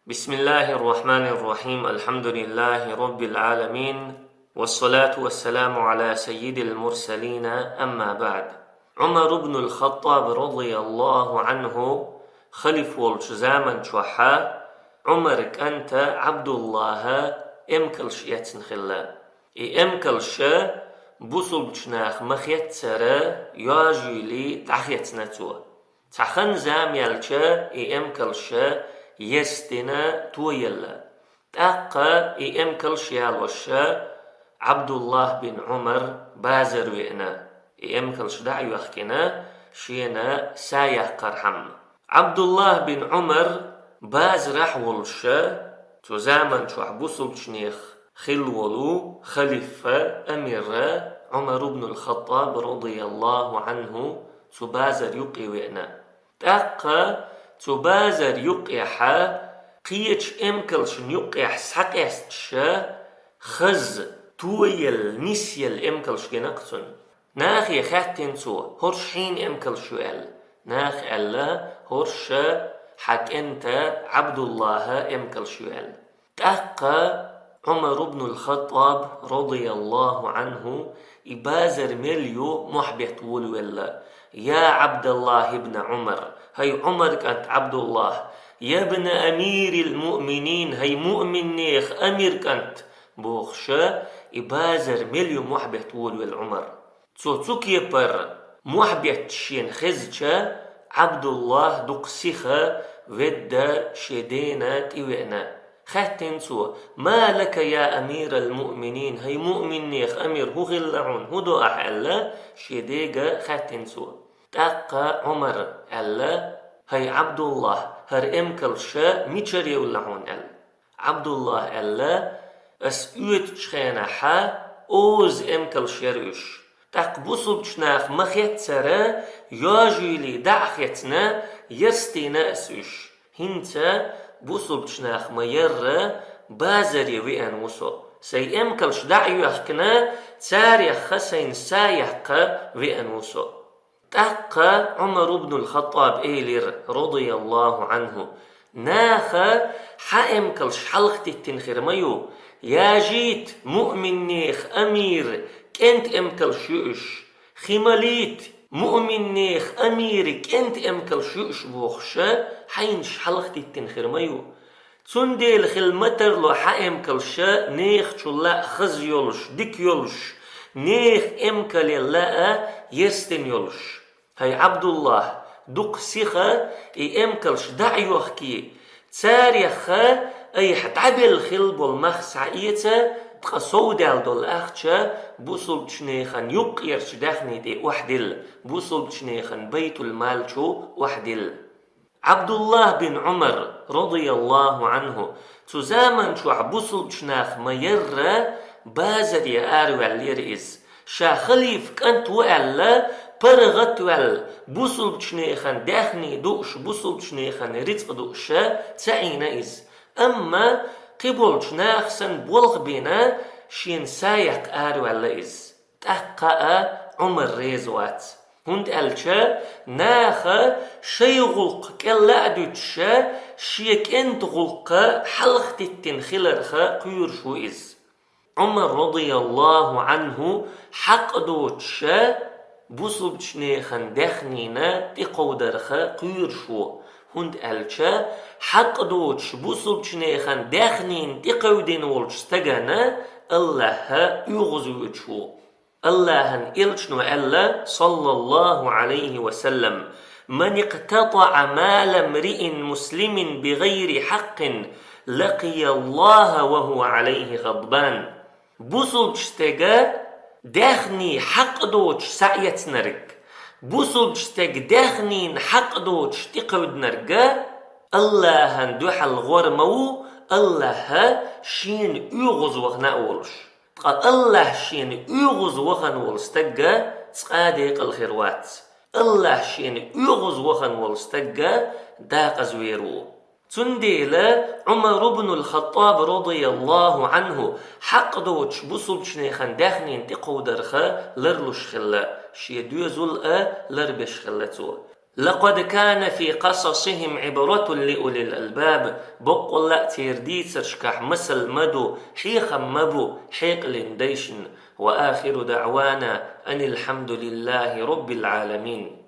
بسم الله الرحمن الرحيم. الحمد لله رب العالمين، والصلاة والسلام على سيد المرسلين. أما بعد، عمر بن الخطاب رضي الله عنه خلف والش زامن شوحا عمرك أنت عبد الله امكلش يتنخلا امكلش بوصل بشناخ مخيت سرا ياجيلي تحيتنتو تخن زام يلچا امكلش يستنا تويلا تاقا امكلش يالوشا عبد الله بن عمر بازر وئنا امكلش دعيو اخكنا شينا سايح قرحم عبد الله بن عمر باز رحولشا تو زامن شو عبوصل شنيخ خلولو خليفة أمير عمر بن الخطاب رضي الله عنه تبازر يقي وئنا تاقا تبازر يقيحا قيتش امكلش يقيح سحقيستشا خز تويل نسيل امكلش جنقتن ناخي خاتين تو هرشين امكلش يؤل ناخ ألا هرش حك انت عبد الله امكلش يؤل تاقا عمر بن الخطاب رضي الله عنه إبازر مليو محبت ولولا يا عبد الله بن عمر، هي عمر كانت عبد الله، يا ابن أمير المؤمنين، هي مؤمن نيخ أمير كانت بوخشا إبازر مليو محبت ولولا عمر تسوك يبر محبت شين خزجا عبد الله دقسيخا ودا شدينا تيوئنا خاتين سو ما لك يا أمير المؤمنين، هي مؤمن نيخ أمير هو غلعون هو دو أحلا شديقة خاتين سو تاقا عمر ألا هي عبد الله هر امكل شا ميشر يولعون أل عبد الله ألا أسئوت شخينا حا أوز امكل شيروش تاق بوصل شناخ مخيت سرا ياجيلي دعخيتنا يستينا أسوش هنتا بوصل شناخ مير بازري وين وصو سي امكلش دعيو يحكنا تاريخ خسين سايحق وين وصو تاقا عمر بن الخطاب ايلر رضي الله عنه ناخا حا امكلش حلقتي التنخير ميو يا جيت مؤمن نيخ امير كنت امكلش يؤش خماليت مؤمن نيخ أميرك أنت أمكل شوش بوخشا حينش حلقتي التنخير ميو تنديل خلمتر لو حأمكل شا نيخ شلا خز يولش ديك يولش نيخ أمكل لا يستن يولش هاي عبد الله دوق سيخا اي أمكلش دعيوخكي تاريخا اي حتعبل خلب والمخس عايتا تقصودال دول أخشى بوصل بشنيخن يقيرش داخني دي وحدل بوصل بشنيخن بيت المال شو وحدل عبد الله بن عمر رضي الله عنه تزامن شو عبوصل بشناخ ميرة بازر يا آروع ليرئيز شا خليف كانت وعلا برغت وعل بوصل بشنيخن داخني دوش بوصل بشنيخن رزق دوشا تعين إز أما قبل شناخسن بولغ بينا شين سايق آرو الليز تحقا عمر ريزوات هند ألشا ناخا شي غلق كلا أدوتشا شيك انت غلق حلقة التنخلرخا قيور شو إز عمر رضي الله عنه حق دوتشا بوصل بشنيخن دخنينا تقودرخا قيور شو هند ألشا حق دوتش بوصل بشنيخن داخنين تقودين ولش تغانا الله يغزوتشو الله إلشنو ألا صلى الله عليه وسلم من اقتطع مال امرئ مسلم بغير حق لقي الله وهو عليه غضبان بوصل بشتغا داخني حق دوتش سعيت نرق بوصل بشتغ داخنين حق دوتش تقود نرقا الله دوح الغرمو الله شين يغز وغنا أولش تقال الله شين يغز وغن ولستقى تقاديق الخيروات الله شين يغز وغن ولستقى داق زويرو تنديلا عمر بن الخطاب رضي الله عنه حق دوتش بوصل شنيخن داخنين تقودرخا لرلوش خلا شي دوزل لربش خلتو لقد كان في قصصهم عبرة لأولي الألباب بقول لا تيردي ترشكح مثل مدو حيخ مبو حيق لنديشن. وآخر دعوانا أن الحمد لله رب العالمين.